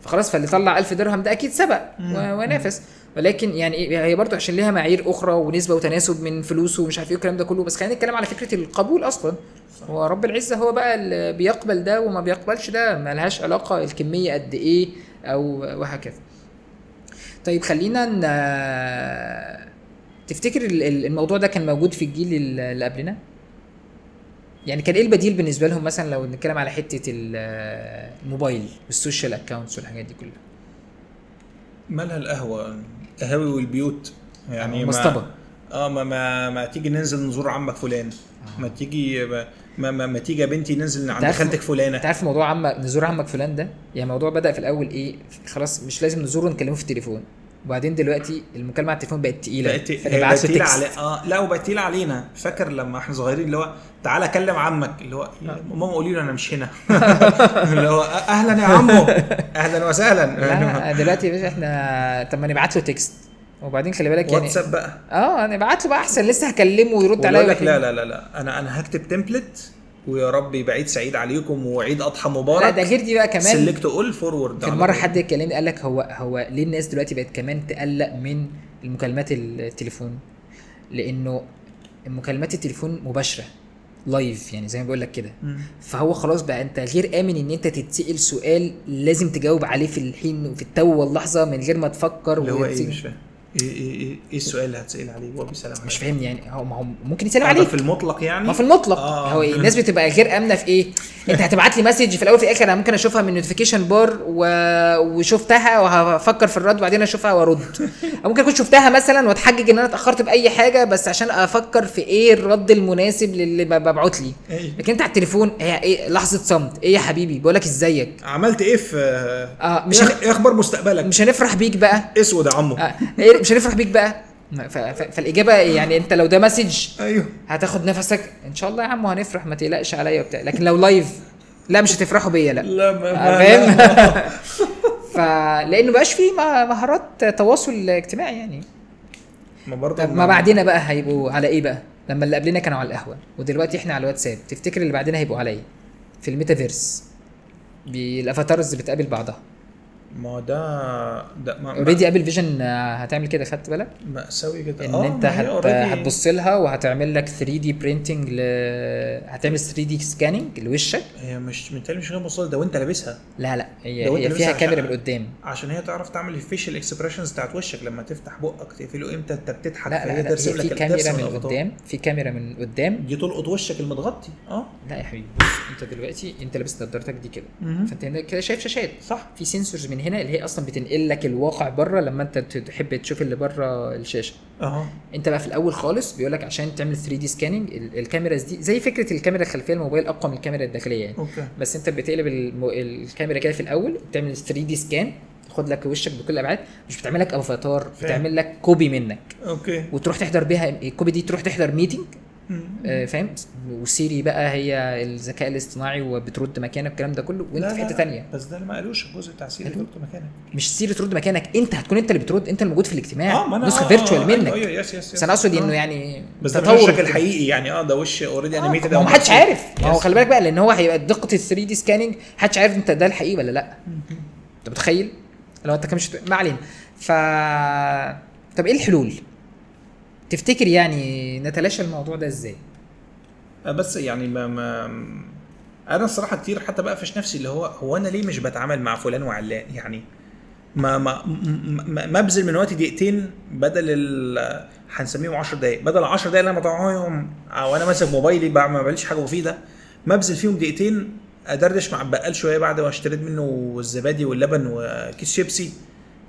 فخلاص، فاللي طلع 1000 درهم ده اكيد سبق ونافس. ولكن يعني هي برضو عشان ليها معايير اخرى ونسبه وتناسب من فلوسه ومش عارف ايه الكلام ده كله. بس خلينا نتكلم على فكره القبول اصلا. هو رب العزه هو بقى اللي بيقبل ده وما بيقبلش ده، ما لهاش علاقه الكميه قد ايه او وهكذا. طيب خلينا تفتكر الموضوع ده كان موجود في الجيل اللي قبلنا؟ يعني كان ايه البديل بالنسبه لهم مثلا لو نتكلم على حته الموبايل والسوشيال اكاونتس والحاجات دي كلها؟ مالها القهاوي والبيوت يعني مصطبه. ما تيجي ننزل نزور عمك فلان، ما تيجي ما تيجي يا بنتي ننزل عند خالتك فلانه. انت عارف موضوع نزور عمك فلان ده، يعني موضوع بدأ في الاول ايه، خلاص مش لازم نزوره ونكلمه في التليفون، وبعدين دلوقتي المكالمه على التليفون بقت تقيله، فنبعت له تكست. لا وبقت تقيله علينا. فاكر لما احنا صغيرين اللي هو تعالى كلم عمك، اللي هو ماما قولي له انا مش هنا. اللي هو اهلا يا عمو، اهلا وسهلا. لا دلوقتي يا باشا احنا طب ما نبعت له تكست، وبعدين خلي بالك يعني واتساب بقى نبعت له بقى احسن، لسه هكلمه ويرد عليا. لا انا هكتب تمبلت ويا رب يبقى عيد سعيد عليكم وعيد اضحى مبارك. لا ده غير دي بقى كمان سيلكت اول فورورد. كان مره حد يكلمني قال لك هو ليه الناس دلوقتي بقت كمان تقلق من المكالمات التليفون؟ لانه المكالمات التليفون مباشره لايف، يعني زي ما بقول لك كده. فهو خلاص بقى انت غير امن ان انت تتسال سؤال لازم تجاوب عليه في الحين وفي التو واللحظه من غير ما تفكر. اللي هو ايه مش فاهم ايه السؤال اللي هتسال عليه وهو بيسال عليه؟ مش فاهم يعني. ما هو ممكن يسال عليه في المطلق يعني. ما في المطلق هو الناس بتبقى غير امنه في ايه. انت هتبعت لي مسج في الاول في الاخر انا ممكن اشوفها من نوتيفيكيشن بار وشفتها وهفكر في الرد وبعدين اشوفها وارد. او ممكن اكون شفتها مثلا واتحجج ان انا اتاخرت باي حاجه بس عشان افكر في ايه الرد المناسب للي ببعت لي. لكن انت على التليفون هي ايه لحظه صمت. ايه يا حبيبي بقول لك ازيك عملت ايه في مش ايه اخبار مستقبلك؟ مش هنفرح بيك بقى اسود يا عمو. مش هنفرح بيك بقى. فالاجابه يعني انت لو ده مسج ايوه هتاخد نفسك ان شاء الله يا عم هنفرح ما تقلقش عليا وبتاع. لكن لو لايف لا مش هتفرحوا بيا. لا فاهم. فلانه بقاش فيه مهارات تواصل اجتماعي يعني. ما بعدنا بقى هيبقوا على ايه بقى؟ لما اللي قبلنا كانوا على القهوه ودلوقتي احنا على الواتساب، تفتكر اللي بعدنا هيبقوا على ايه؟ في الميتافيرس بالافاتارز بتقابل بعضها. ما ده اوريدي ابل فيجن هتعمل كده، خدت بالك؟ مأساوي كده ان انت هتبص لها وهتعمل لك 3 دي برينتنج هتعمل 3 دي سكاننج لوشك. هي مش غير مصل ده وانت لابسها. لا هي فيها كاميرا من قدام عشان هي تعرف تعمل الفيشل اكسبريشنز بتاعت وشك لما تفتح بقك تقفله امتى انت بتضحك. فهي ترسم لك كاميرا من قدام. في كاميرا من قدام دي تلقط وشك المتغطي. لا يا حبيبي بص، انت دلوقتي انت لابس نظارتك دي كده فانت هنا كده شايف شاشات صح. في سنسورز من هنا اللي هي اصلا بتنقل لك الواقع بره لما انت تحب تشوف اللي بره الشاشه. انت بقى في الاول خالص بيقول لك عشان تعمل 3 دي سكاننج الكاميراز دي زي فكره الكاميرا الخلفيه الموبايل اقوى من الكاميرا الداخليه يعني. بس انت بتقلب الكاميرا كده في الاول بتعمل 3 دي سكان تاخد لك وشك بكل الابعاد، مش بتعمل لك افاتار، بتعمل لك كوبي منك وتروح تحضر بيها الكوبي دي، تروح تحضر ميتنج فاهم. وسيري بقى هي الذكاء الاصطناعي وبترد مكانك الكلام ده كله وانت في حته ثانيه. بس ده اللي ما قالوش الجزء بتاع سيري ترد مكانك. مش سيري ترد مكانك، انت هتكون انت اللي بترد، انت الموجود في الاجتماع نسخه فيرتشوال منك. بس انا اقصد انه يعني بس ده وشك الحقيقي يعني ده وش اوريدي انيميتد. ما حدش عارف. ما هو خلي بالك بقى لان هو هيبقى دقه ال 3 دي سكاننج محدش عارف انت ده الحقيقي ولا لا. انت متخيل لو انت كمش ما علينا. طب ايه الحلول تفتكر يعني نتلاشى الموضوع ده ازاي؟ بس يعني انا الصراحه كتير حتى بقفش نفسي اللي هو انا ليه مش بتعامل مع فلان وعلان يعني. ما ابذل من وقتي دقيقتين بدل هنسميهم 10 دقايق، بدل 10 دقايق اللي انا بضيعهم وانا ماسك موبايلي ما بعملش حاجه مفيده، ما ابذل فيهم دقيقتين ادردش مع البقال شويه بعد ما اشتريت منه الزبادي واللبن وكيس شيبسي.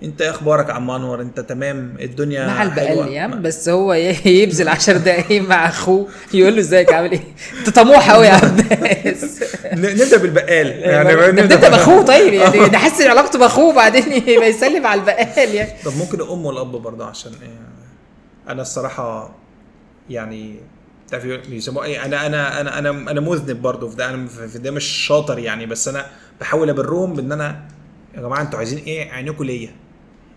انت ايه اخبارك يا عم انور؟ انت تمام؟ الدنيا مع البقال يا عم، بس هو يبذل 10 دقايق مع اخوه يقول له ازيك عامل ايه. انت طموح قوي يا عباس. نبدا بالبقال يعني، نبدا باخوه. طيب يعني نحسن علاقته باخوه بعدين يبقى يسلم على البقال يعني. طب ممكن الام والاب برضه، عشان انا الصراحه يعني تعرف يسموه ايه، انا مذنب برضه في ده، انا في ده مش شاطر يعني، بس انا بحاول ابرهم بان انا يا جماعه انتوا عايزين ايه؟ عينيكوا ليا،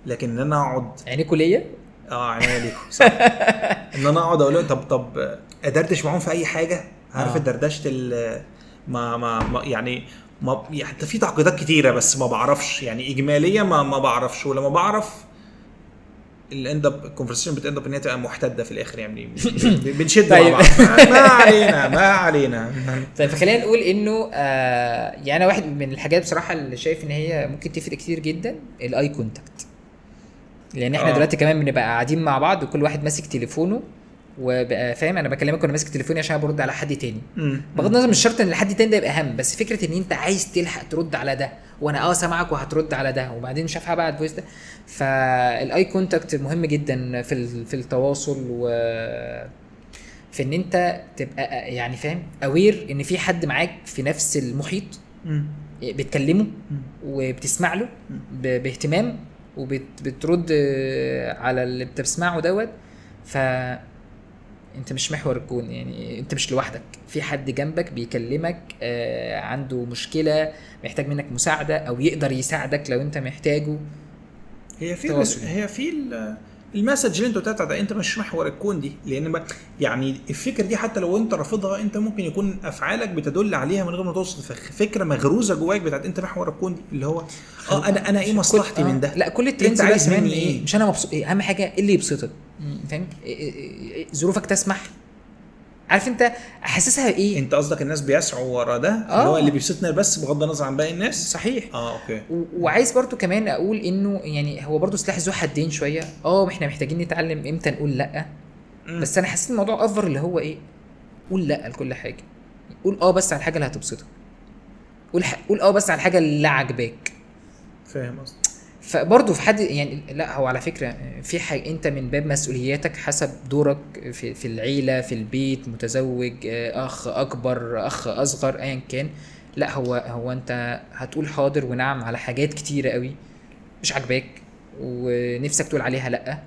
لكن ان انا اقعد عينيكوا ليا عينيا ليكوا صح. ان انا اقعد اقول طب ادردش معاهم في اي حاجه، عارف دردشه ما يعني ما حتى في تعقيدات كتيره بس ما بعرفش يعني اجماليا ما بعرفش، ولما بعرف الاند اب الكونفرسيشن بتاند اب ان هي تبقى محتده في الاخر يعني بنشد طيب. مع بعض. ما علينا. طيب خلينا نقول انه يعني انا واحد من الحاجات بصراحه اللي شايف ان هي ممكن تفرق كتير جدا الاي كونتاكت، لان احنا دلوقتي كمان بنبقى قاعدين مع بعض وكل واحد ماسك تليفونه وبقى فاهم انا بكلمك وانا ماسك تليفوني عشان برد على حد تاني. بغض النظر مش شرط ان الحد تاني ده يبقى اهم، بس فكره ان انت عايز تلحق ترد على ده وانا سامعك وهترد على ده وبعدين مش عارف هبعت فويس ده. فالاي كونتاكت مهم جدا في التواصل، و في ان انت تبقى يعني فاهم اوير ان في حد معاك في نفس المحيط بتكلمه وبتسمع له باهتمام وبترد على اللي بتسمعه دوت. ف انت مش محور الكون يعني، انت مش لوحدك، في حد جنبك بيكلمك عنده مشكلة محتاج منك مساعدة او يقدر يساعدك لو انت محتاجه. هي في المسج اللي انت بتاعتها ده، انت مش محور الكون دي، لان يعني الفكره دي حتى لو انت رافضها انت ممكن يكون افعالك بتدل عليها من غير ما توصل فكره مغروزه جواك بتاعت انت محور الكون دي، اللي هو انا ايه مصلحتي من ده؟ لا كل الترندز عايز مني ايه؟ مش انا مبسوط ايه؟ اهم حاجه اللي يبسطك، فاهم؟ ظروفك تسمح، عارف انت حاسسها ايه؟ انت قصدك الناس بيسعوا ورا ده اللي هو اللي بيبسطنا بس بغض النظر عن باقي الناس. صحيح. اوكي. وعايز برضو كمان اقول انه يعني هو برضو سلاح ذو حدين شويه. احنا محتاجين نتعلم امتى نقول لا. بس انا حسيت الموضوع افضل اللي هو ايه، قول لا لكل حاجه، قول بس على الحاجه اللي هتبسطك، قول بس على الحاجه اللي عاجباك. فاهم قصدي؟ فبرضه في حد يعني لا هو على فكره في حاجه انت من باب مسؤولياتك حسب دورك في العيله في البيت، متزوج، اخ اكبر اخ اصغر ايا كان، لا هو انت هتقول حاضر ونعم على حاجات كتيره قوي مش عاجباك ونفسك تقول عليها لا.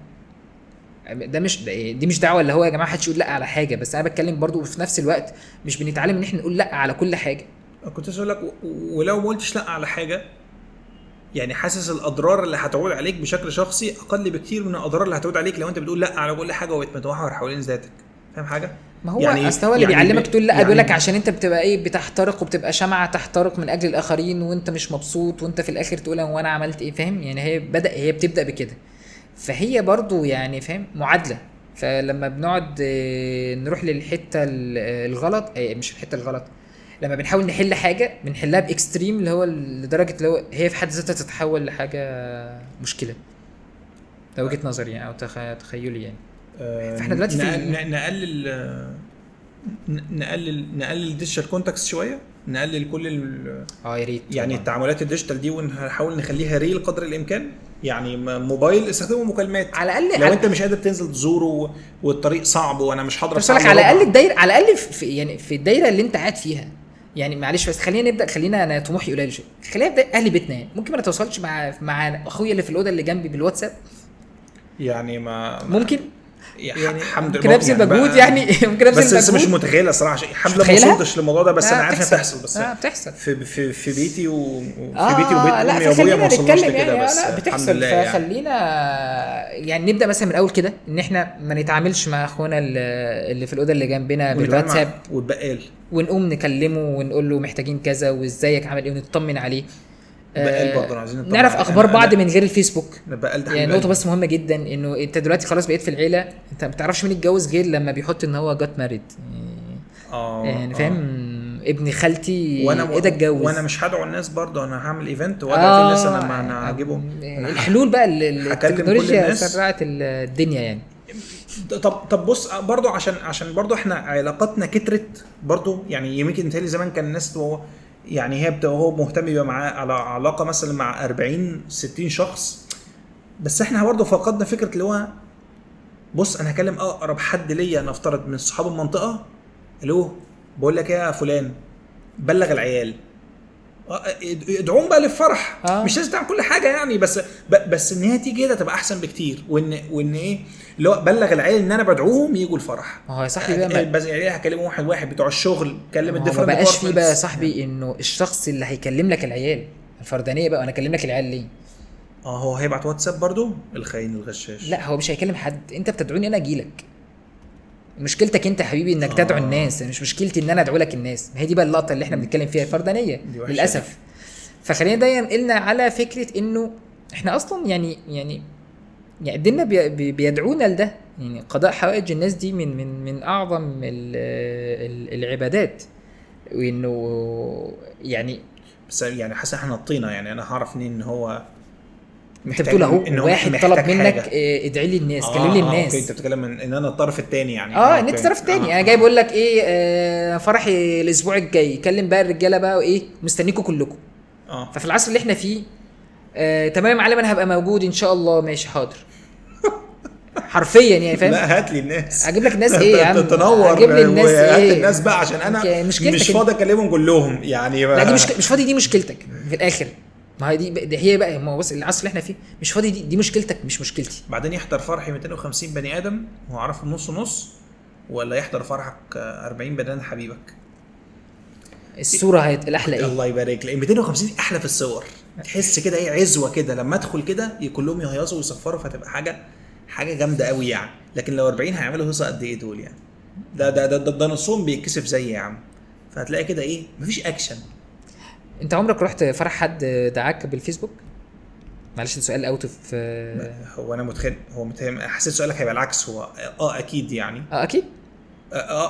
ده مش دي مش دعوه اللي هو يا جماعه محدش يقول لا على حاجه، بس انا بتكلم برضه في نفس الوقت مش بنتعلم ان احنا نقول لا على كل حاجه. كنت اسالك لك ولو ما قلتش لا على حاجه يعني حاسس الاضرار اللي هتعود عليك بشكل شخصي اقل بكتير من الاضرار اللي هتعود عليك لو انت بتقول لا على كل حاجه وبتمحور حوالين ذاتك. فاهم حاجه؟ ما هو يعني اصل هو اللي يعني بيعلمك تقول لا بيقول لك عشان انت بتبقى ايه بتحترق وبتبقى شمعه تحترق من اجل الاخرين وانت مش مبسوط وانت في الاخر تقول وانا عملت ايه. فاهم يعني هي بتبدا بكده، فهي برضو يعني فاهم معادله. فلما بنقعد نروح للحته الغلط مش الحته الغلط، لما بنحاول نحل حاجه بنحلها باكستريم اللي هو لدرجه اللي هو هي في حد ذاتها تتحول لحاجه مشكله. ده وجهه نظري يعني او تخيلي يعني. فاحنا دلوقتي نقلل الديجيتال كونتاكس شويه، نقلل كل يا ريت يعني التعاملات الديجيتال دي ونحاول نخليها ريل قدر الامكان. يعني موبايل استخدمه مكالمات على الاقل لو انت مش قادر تنزل تزوره والطريق صعب وانا مش هقدر اساعدك على الاقل الدايره، على الاقل يعني في الدايره اللي انت قاعد فيها يعني. معلش بس خلينا انا طموحي قليل شويه، خلينا ابدا اهل بيتنا يعني. ممكن ما نتواصلش مع اخويا اللي في الاوضه اللي جنبي بالواتساب يعني ممكن يعني الحمد لله ممكن ابذل مجهود يعني ممكن ابذل بس مش متخيله صراحه الحمد لله ما وصلتش للموضوع ده، بس انا عارف انها بتحصل. بس بتحصل في بيتي وفي بيتي وبيت امي وابويا ما وصلناش لكده يعني. بس بتحصل. فخلينا يعني نبدا مثلا من الاول كده ان احنا ما نتعاملش مع اخونا اللي في الاوضه اللي جنبنا بالواتساب والبقال، ونقوم نكلمه ونقول له محتاجين كذا وازيك عامل ايه ونطمن عليه. بقال برضه عايزين نعرف اخبار بعض من غير الفيسبوك. بقال ده يعني نقطه بس مهمه جدا انه انت دلوقتي خلاص بقيت في العيله، انت ما بتعرفش مين يتجوز غير لما بيحط ان هو جات ماريد يعني فاهم. ابن خالتي وانا ايه ده اتجوز. وانا مش هدعو الناس برضه، انا هعمل ايفنت وادعو في الناس، انا هجيبهم. الحلول بقى هكلم كل التكنولوجيا الناس. سرعت الدنيا يعني. طب بص برضو، عشان برضو احنا علاقاتنا كترت برضو، يعني يمكن متهيألي زمان كان الناس يعني هي هو مهتم يبقى معاه على علاقه مثلا مع 40 60 شخص، بس احنا برضو فقدنا فكره اللي هو بص انا هكلم اقرب حد ليا نفترض من صحاب المنطقه، الو بقول لك يا فلان بلغ العيال، ادعوهم بقى للفرح. مش لازم تعمل كل حاجه يعني، بس ان هي تيجي كده تبقى احسن بكتير، وان ايه اللي هو بلغ العيال ان انا بدعوهم يجوا الفرح. ما هو يا صاحبي بقى بس يعني هكلم واحد بتوع الشغل، كلم الديفرنت ما بقاش فيه بقى يا صاحبي انه الشخص اللي هيكلم لك العيال الفردانيه بقى، انا اكلم لك العيال ليه؟ هو هيبعت واتساب برضو الخاين الغشاش. لا هو مش هيكلم حد، انت بتدعوني انا اجي لك. مشكلتك انت يا حبيبي انك تدعو الناس، مش مشكلتي ان انا ادعو لك الناس. ما هي دي بقى اللقطه اللي احنا بنتكلم فيها، الفردانيه للاسف. فخلينا ده ينقلنا على فكره انه احنا اصلا يعني ديننا بيدعونا لده، يعني قضاء حوائج الناس دي من اعظم العبادات. وانه يعني بس يعني حاسس احنا نطينا، يعني انا هعرف منين ان هو انت بتقول اهو واحد طلب منك ادعي لي الناس، كلم لي الناس. اوكي انت بتتكلم ان انا الطرف الثاني يعني. ان انت الطرف الثاني. انا جاي بقول لك ايه، فرحي الاسبوع الجاي، كلم بقى الرجاله بقى وايه، مستنيكم كلكم. ففي العصر اللي احنا فيه تمام يا معلم انا هبقى موجود ان شاء الله، ماشي حاضر. حرفيا يعني فاهم. لا هات لي الناس، اجيب لك الناس ايه يا عم، تنور، اجيب لي الناس ايه، هات الناس بقى عشان انا مش فاضي اكلمهم كلهم يعني. لا دي مش فاضي، دي مشكلتك في الاخر. ما هي دي هي بقى، ما هو بس العصر اللي احنا فيه مش فاضي، دي مشكلتك مش مشكلتي. بعدين يحضر فرحي 250 بني ادم واعرفهم نص نص، ولا يحضر فرحك 40 بني ادم حبيبك؟ الصوره هتبقى احلى ايه؟ الله يبارك لك. 250 احلى في الصور، تحس كده ايه عزوه كده، لما ادخل كده كلهم يهيصوا ويصفروا، فتبقى حاجه جامده قوي يعني. لكن لو 40 هيعملوا هيصه قد ايه دول يعني؟ ده نصهم بيتكسف زي يا عم. فهتلاقي كده ايه، مفيش اكشن. انت عمرك رحت فرح حد دعاك بالفيسبوك؟ معلش السؤال اوت في هو انا متخيل، حسيت سؤالك هيبقى العكس. هو اكيد يعني اكيد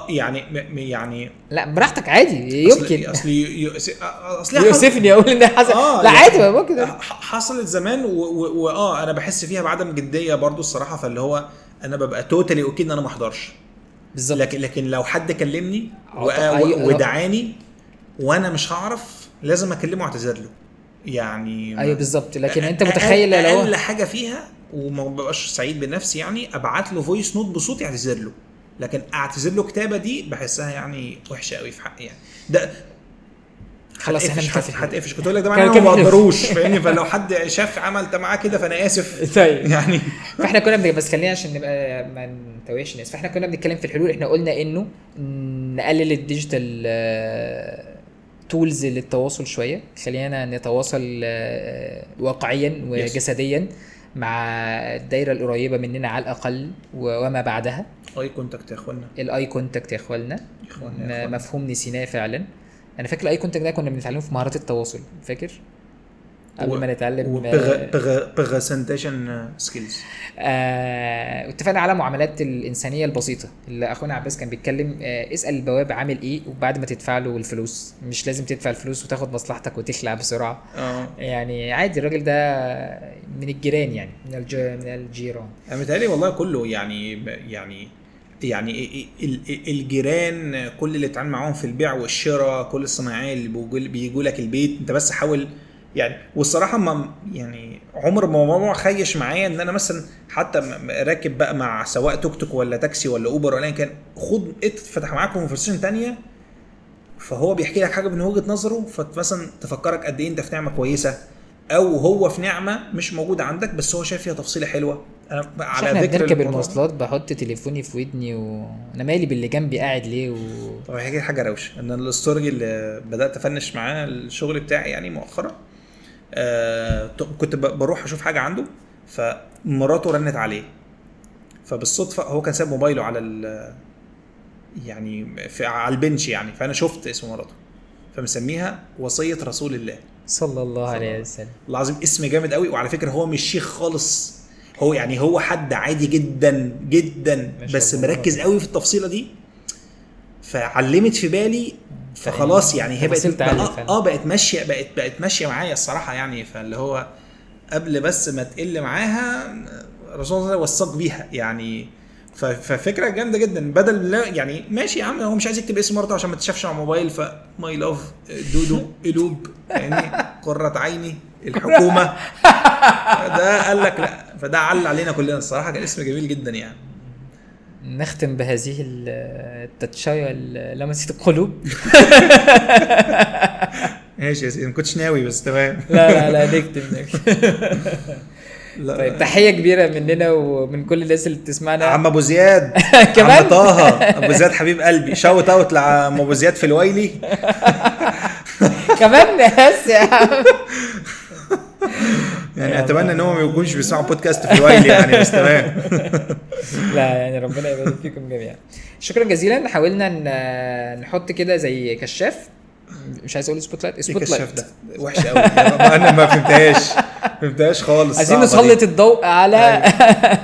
يعني لا براحتك عادي. يمكن اصلي يوسفني اقول ان حصل. لا يعني عادي ممكن حصلت زمان انا بحس فيها بعدم جديه برضو الصراحه. فاللي هو انا ببقى توتالي اوكي ان انا ما احضرش بالظبط. لكن لو حد كلمني ودعاني وانا مش هعرف، لازم اكلمه واعتذر له يعني. ايوه بالظبط. لكن انت متخيل لو اقل حاجه فيها وما ببقاش سعيد بنفسي يعني، ابعت له فويس نوت بصوتي اعتذر له. لكن اعتذر له كتابه دي بحسها يعني وحشه قوي في حقي يعني. ده خلاص احنا هتقفش. كنت اقول لك ده معناه ما بقدروش فاهمني. فلو حد شاف عمل معاه كده فانا اسف يعني. فاحنا كنا بس خلينا عشان نبقى ما نتوهش الناس. فاحنا كنا بنتكلم في الحلول. احنا قلنا انه نقلل الديجيتال تولز للتواصل شويه، خلينا نتواصل واقعيا وجسديا مع الدايره القريبه مننا على الاقل وما بعدها. اي كونتاكت يا اخوانا، الاي كونتاكت يا اخوانا مفهوم نسيناه فعلا. انا فاكر الاي كونتاكت ده كنا بنتعلمه في مهارات التواصل، فاكر قبل ما نتعلم برزنتيشن سكيلز. اتفقنا على معاملات الانسانيه البسيطه اللي اخونا عباس كان بيتكلم. اسال البواب عامل ايه وبعد ما تدفع له الفلوس. مش لازم تدفع الفلوس وتاخد مصلحتك وتخلع بسرعه. يعني عادي الراجل ده من الجيران يعني من الجيران. انا متهيألي والله كله يعني الجيران، كل اللي اتعامل معاهم في البيع والشراء، كل الصناعيه اللي بيجوا لك البيت، انت بس حاول يعني. والصراحه ما يعني عمر ما الموضوع خيش معايا ان انا مثلا حتى راكب بقى مع سواق توك توك ولا تاكسي ولا اوبر ولا كان، خد اتفتح معاك كونفرسيشن تانية، فهو بيحكي لك حاجه من وجهه نظره، فمثلا تفكرك قد ايه انت في نعمه كويسه، او هو في نعمه مش موجوده عندك بس هو شايف فيها تفصيله حلوه. انا على ذكر بركب المواصلات بحط تليفوني في ودني وانا مالي باللي جنبي قاعد ليه طب هي حاجه روشه. ان الاستورج اللي بدات افنش معاه الشغل بتاعي يعني مؤخرا، كنت بروح اشوف حاجه عنده، فمراته رنت عليه، فبالصدفه هو كان ساب موبايله على يعني على البنش يعني، فانا شفت اسم مراته فمسميها وصيه رسول الله صلى الله عليه وسلم. العظيم اسم جامد قوي. وعلى فكره هو مش شيخ خالص، هو يعني هو حد عادي جدا جدا بس مركز قوي في التفصيله دي، فعلمت في بالي فخلاص يعني هي تفاصيل تعلم فعلا. بقت ماشيه، بقت ماشيه معايا الصراحه يعني. فاللي هو قبل بس ما تقل معاها الرسول صلى الله عليه وسلم وثق بيها يعني. ففكره جامده جدا. بدل لا يعني ماشي يا عم هو مش عايز يكتب اسم مرته عشان ما تشافش على الموبايل، فماي لاف دودو قلوب يعني قرة عيني الحكومه. ده قال لك لا، فده علّ علينا كلنا الصراحه. كان اسم جميل جدا يعني. نختم بهذه التتشاية اللي لمست القلوب. ماشي يا سيدي، ما كنتش ناوي بس تمام. لا نكتب. طيب تحية كبيرة مننا ومن كل الناس اللي بتسمعنا. عم ابو زياد كمان عم طه ابو زياد حبيب قلبي، شاوت اوت لعم ابو زياد في الويلي. كمان ناس يا عم يعني اتمنى ان هم ما يكونوش بيسمعوا بودكاست في الويلي يعني، بس تمام. لا يعني ربنا يبارك فيكم جميعا. شكرا جزيلا. حاولنا نحط كده زي كشاف، مش عايز اقول سبوت لايت. الكشاف ده وحش قوي انا ما فهمتهاش خالص. عايزين نسلط الضوء على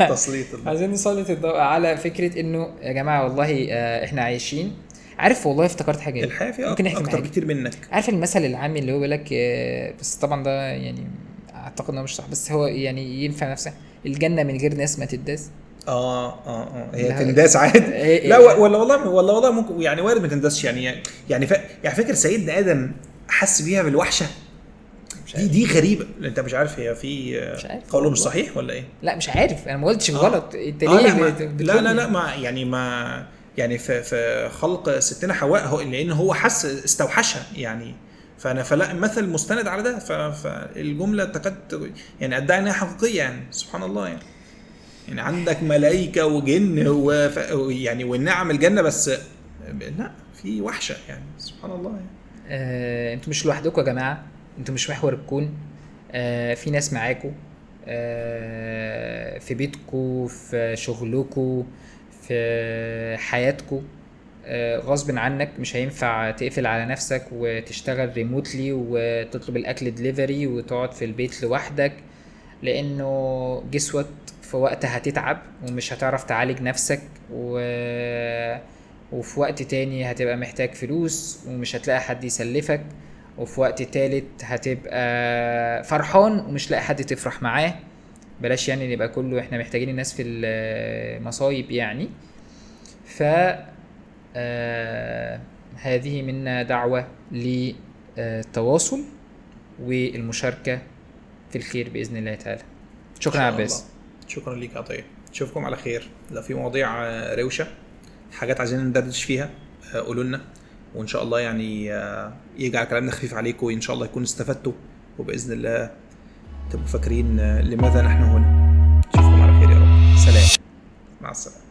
تسليط عايزين نسلط الضوء على فكره انه يا جماعه والله احنا عايشين. عارف والله افتكرت حاجه الحياه فيها ممكن اكتر كتير منك. عارف المثل العامي اللي هو بيقول لك بس طبعا ده يعني اعتقد انه مش صح، بس هو يعني ينفع نفسه. الجنه من غير ناس ما تداس. هي تنداس عادي. لا والله ممكن يعني وارد ما تندسش يعني فاكر سيدنا ادم حس بيها بالوحشه دي غريبه. انت مش عارف هي في قوله مش صحيح ولا ايه؟ لا مش عارف، انا ما قلتش غلط. انت ليه لا ما يعني في خلق ستنا حواء هو لان هو حس استوحشها يعني. فلا مثل مستند على ده. فالجمله تكاد يعني ادعي انها حقيقيه يعني. سبحان الله يعني عندك ملائكه وجن ويعني والنعم الجنه، بس لا في وحشه يعني. سبحان الله يعني. انتوا مش لوحدكم يا جماعه، انتوا مش محور الكون. في ناس معاكم في بيتكم، في شغلكم، في حياتكم. غصب عنك مش هينفع تقفل على نفسك وتشتغل ريموتلي وتطلب الاكل دليفري وتقعد في البيت لوحدك، لانه جسوت في وقت هتتعب ومش هتعرف تعالج نفسك، وفي وقت تاني هتبقى محتاج فلوس ومش هتلاقي حد يسلفك، وفي وقت تالت هتبقى فرحان ومش لاقي حد تفرح معاه. بلاش يعني نبقى كله احنا محتاجين الناس في المصايب يعني. ف هذه منا دعوة للتواصل والمشاركة في الخير بإذن الله تعالى. شكرا عباس. شكرا ليك يا عطية. نشوفكم على خير. لو في مواضيع روشة حاجات عايزين ندردش فيها قولوا لنا، وإن شاء الله يعني يجعل كلامنا خفيف عليكم، وإن شاء الله يكون استفدتوا، وبإذن الله تبقوا فاكرين لماذا نحن هنا. نشوفكم على خير يا رب. سلام. مع السلامة.